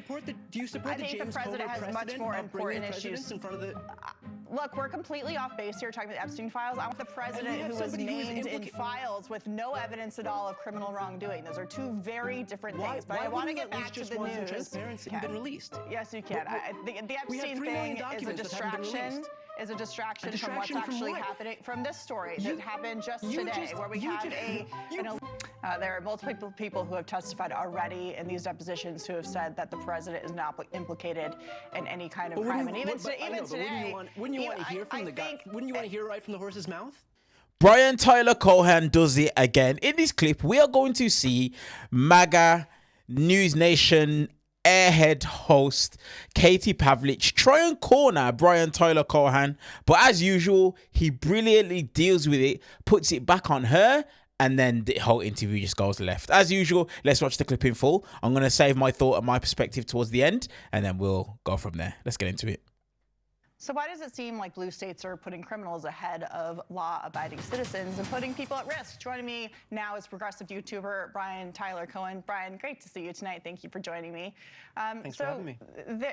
support the James Comer president has much more important issues in front of the? Look, we're completely off base here talking about the Epstein files. I want the president who was named in files with no evidence at all of criminal wrongdoing. Those are two very different things. But I want to get back to the news. Transparency been released. Yes, you can. The Epstein thing is a distraction. From what's actually happening from this story that happened just today, where we had there are multiple people who have testified already in these depositions who have said that the president is not implicated in any kind of crime. And even today, wouldn't you want to hear from the guy? Wouldn't you want to hear right from the horse's mouth? Brian Tyler Cohen does it again. In this clip, we are going to see MAGA News Nation airhead host Katie Pavlich try and corner Brian Tyler Cohen, but as usual, he brilliantly deals with it, puts it back on her, and then the whole interview just goes left. As usual, let's watch the clip in full. I'm going to save my thought and my perspective towards the end, and then we'll go from there. Let's get into it. So why does it seem like blue states are putting criminals ahead of law-abiding citizens and putting people at risk? Joining me now is progressive YouTuber Brian Tyler Cohen. Brian, great to see you tonight. Thank you for joining me. Thanks for having me.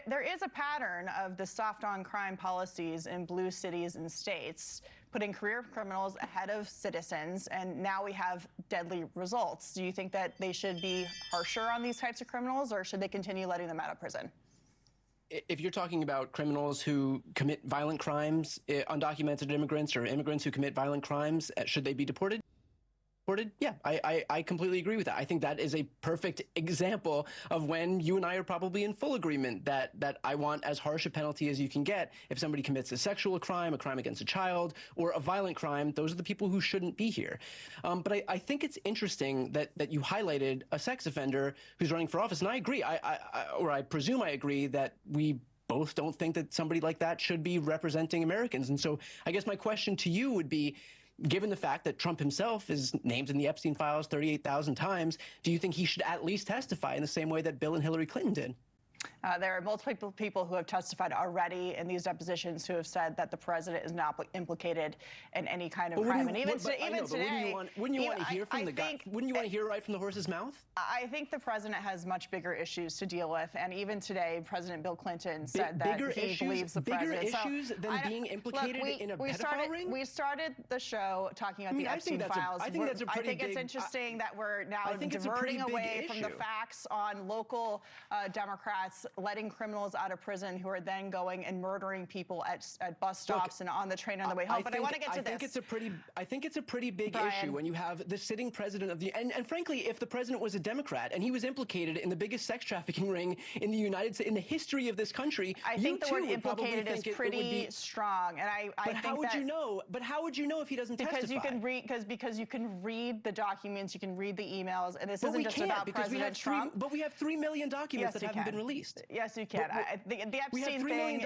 There is a pattern of the soft-on-crime policies in blue cities and states putting career criminals ahead of citizens, and now we have deadly results. Do you think that they should be harsher on these types of criminals, or should they continue letting them out of prison? If you're talking about criminals who commit violent crimes, undocumented immigrants or immigrants who commit violent crimes, should they be deported? Yeah, I completely agree with that. I think that is a perfect example of when you and I are probably in full agreement that I want as harsh a penalty as you can get if somebody commits a sexual crime, a crime against a child, or a violent crime. Those are the people who shouldn't be here. But I think it's interesting that you highlighted a sex offender who's running for office, and I agree. I presume I agree that we both don't think that somebody like that should be representing Americans. And so I guess my question to you would be, given the fact that Trump himself is named in the Epstein files 38,000 times, do you think he should at least testify in the same way that Bill and Hillary Clinton did? There are multiple people who have testified already in these depositions who have said that the president is not implicated in any kind of crime. And even today, wouldn't you want to hear from the guy? Wouldn't you want to hear right from the horse's mouth? I think the president has much bigger issues to deal with, and even today, President Bill Clinton said that he believes the president. Bigger issues than being implicated in a pedophile ring? We started the show talking about the Epstein files. I think it's interesting that we're now diverting away from the facts on local Democrats letting criminals out of prison who are then going and murdering people at bus stops and on the train on the way home. But I want to get to this. I think it's a pretty big issue when you have the sitting president of the and frankly, if the president was a Democrat and he was implicated in the biggest sex trafficking ring in the United States, in the history of this country, I think the word implicated is pretty strong. And I think how would you know? But how would you know if he doesn't testify? Because you can read the documents, you can read the emails, and this isn't just about President Trump. But we have 3 million documents that haven't been released. Yes, you can. The Epstein thing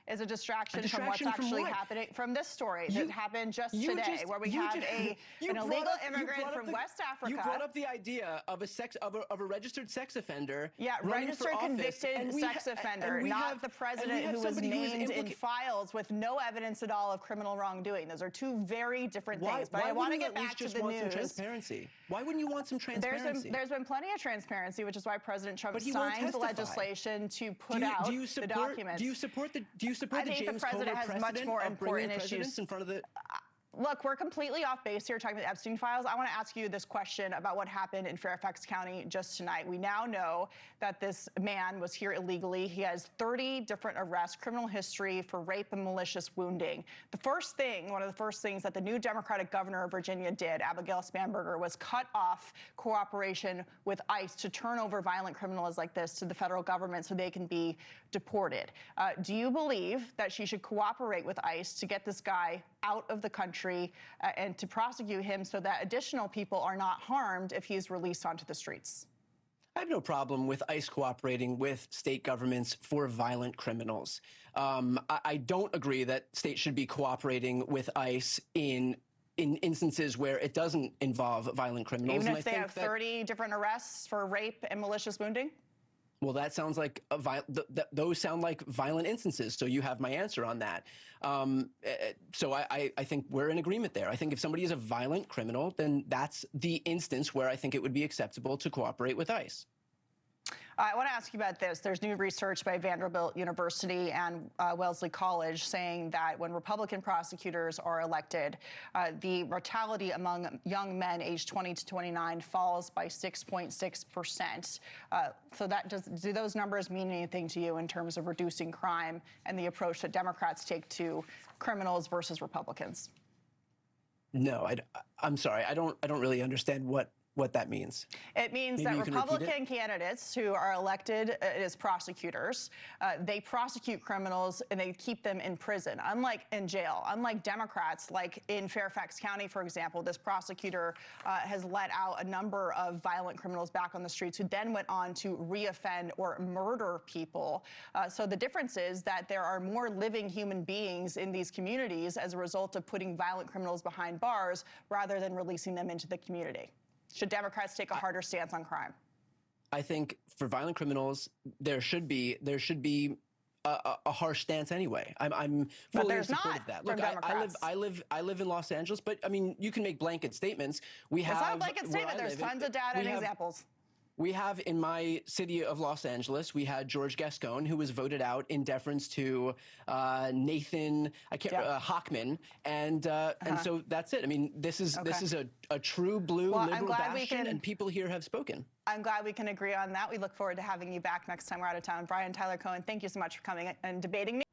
is a distraction. From what's actually happening from this story that happened just today, where we had an illegal immigrant from West Africa. You brought up the idea of a registered sex offender. Yeah, registered convicted sex offender, not the president who was named in files with no evidence at all of criminal wrongdoing. Those are two very different things. But I want to get back to the news. Transparency. Why wouldn't you want some transparency? There's been plenty of transparency, which is why President Trump signed the legislation to put out the documents. Do you support the James Comer precedent in front of the? Look, we're completely off base here talking about the Epstein files. I want to ask you this question about what happened in Fairfax County just tonight. We now know that this man was here illegally. He has 30 different arrests, criminal history for rape and malicious wounding. One of the first things that the new Democratic governor of Virginia did, Abigail Spanberger, was cut off cooperation with ICE to turn over violent criminals like this to the federal government so they can be deported. Do you believe that she should cooperate with ICE to get this guy out of the country and to prosecute him so that additional people are not harmed if he's released onto the streets? I have no problem with ICE cooperating with state governments for violent criminals. I don't agree that states should be cooperating with ICE in instances where it doesn't involve violent criminals. Even if they have 30 different arrests for rape and malicious wounding? Well, that sounds like those sound like violent instances. So you have my answer on that. So I think we're in agreement there. I think if somebody is a violent criminal, then that's the instance where I think it would be acceptable to cooperate with ICE. I want to ask you about this. There's new research by Vanderbilt University and Wellesley College saying that when Republican prosecutors are elected, the mortality among young men aged 20 to 29 falls by 6.6%. So do those numbers mean anything to you in terms of reducing crime and the approach that Democrats take to criminals versus Republicans? No, I'm sorry. I don't really understand what that means. It means that Republican candidates who are elected as prosecutors, they prosecute criminals and they keep them in prison, unlike in jail. Unlike Democrats, like in Fairfax County, for example, this prosecutor has let out a number of violent criminals back on the streets who then went on to reoffend or murder people. So the difference is that there are more living human beings in these communities as a result of putting violent criminals behind bars rather than releasing them into the community. Should Democrats take a harder stance on crime? I think for violent criminals, there should be a harsh stance anyway. I'm fully in support of that. Look, I live in Los Angeles, but I mean, you can make blanket statements. It's not a blanket statement. There's tons of data and examples. We have in my city of Los Angeles, we had George Gascon, who was voted out in deference to Nathan Hochman, and so that's it. I mean, this is a true blue liberal bastion, and people here have spoken. I'm glad we can agree on that. We look forward to having you back next time we're out of town. Brian Tyler Cohen, thank you so much for coming and debating me.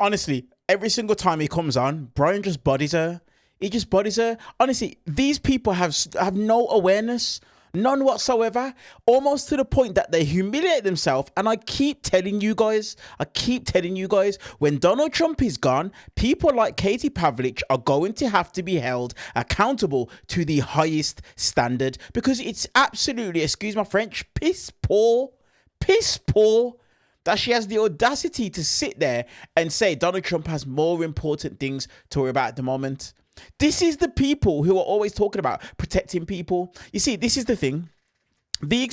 Honestly, every single time he comes on, Brian just bodies her. He just bodies her. Honestly, these people have no awareness. None whatsoever, almost to the point that they humiliate themselves. And I keep telling you guys, when Donald Trump is gone, people like Katie Pavlich are going to have to be held accountable to the highest standard, because it's absolutely, excuse my French, piss poor that she has the audacity to sit there and say Donald Trump has more important things to worry about at the moment. This is the people who are always talking about protecting people. You see, this is the thing. These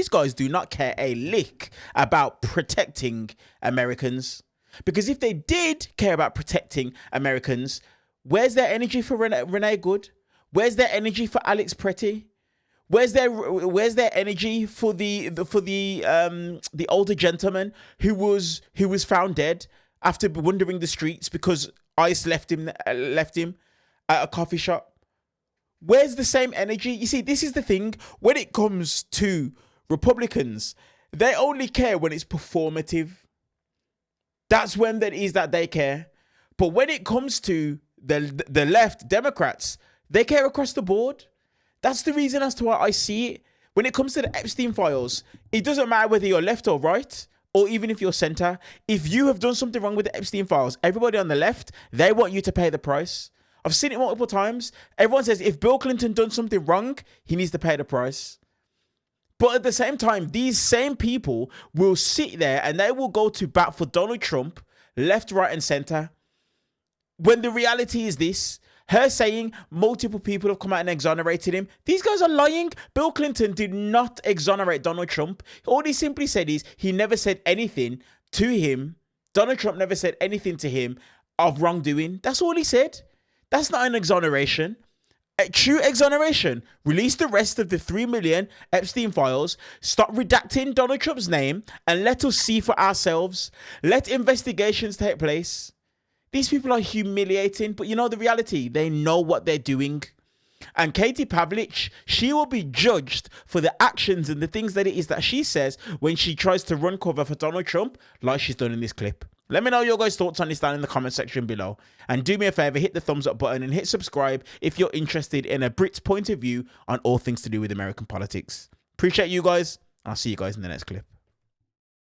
guys do not care a lick about protecting Americans. Because if they did care about protecting Americans, where's their energy for Renee Good? Where's their energy for Alex Pretty? Where's their energy for the older gentleman who was found dead after wandering the streets because ICE left him at a coffee shop? Where's the same energy? You see, this is the thing. When it comes to Republicans, they only care when it's performative. That's when that is that they care. But when it comes to the left, Democrats, they care across the board. That's the reason as to why I see it. When it comes to the Epstein files, it doesn't matter whether you're left or right, or even if you're center. If you have done something wrong with the Epstein files, everybody on the left, they want you to pay the price. I've seen it multiple times. Everyone says if Bill Clinton done something wrong, he needs to pay the price. But at the same time, these same people will sit there and they will go to bat for Donald Trump, left, right, and center. When the reality is this, her saying multiple people have come out and exonerated him. These guys are lying. Bill Clinton did not exonerate Donald Trump. All he simply said is he never said anything to him. Donald Trump never said anything to him of wrongdoing. That's all he said. That's not an exoneration. A true exoneration. Release the rest of the 3 million Epstein files. Stop redacting Donald Trump's name and let us see for ourselves. Let investigations take place. These people are humiliating, but you know the reality. They know what they're doing. And Katie Pavlich, she will be judged for the actions and the things that it is that she says when she tries to run cover for Donald Trump, like she's done in this clip. Let me know your guys' thoughts on this down in the comment section below. And do me a favor, hit the thumbs up button and hit subscribe if you're interested in a Brit's point of view on all things to do with American politics. Appreciate you guys. I'll see you guys in the next clip.